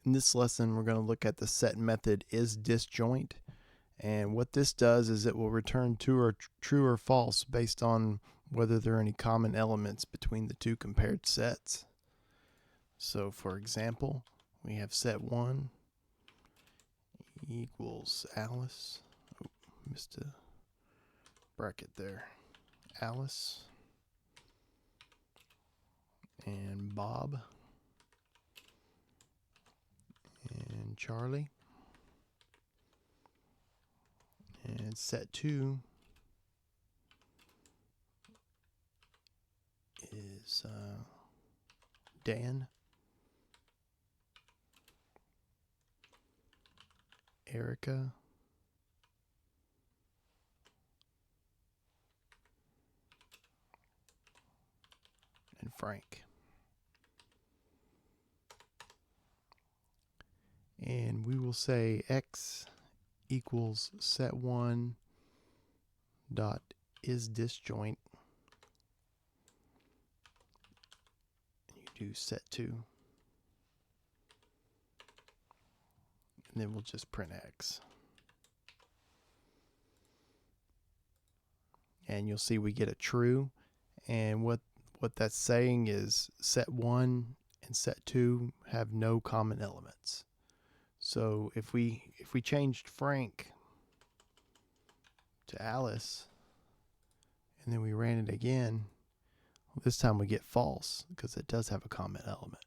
In this lesson, we're going to look at the set method Isdisjoint. And what this does is it will return true or false based on whether there are any common elements between the two compared sets. So for example, we have set 1 equals Alice. Oh, missed a bracket there. Alice and Bob and Charlie. And set 2 is Dan, Erica, and Frank. And we will say X equals set 1 dot Isdisjoint. You do set 2. And then we'll just print X. And you'll see we get a true. And what that's saying is set 1 and set 2 have no common elements. So if we changed Frank to Alice and then we ran it again, this time we get false because it does have a common element.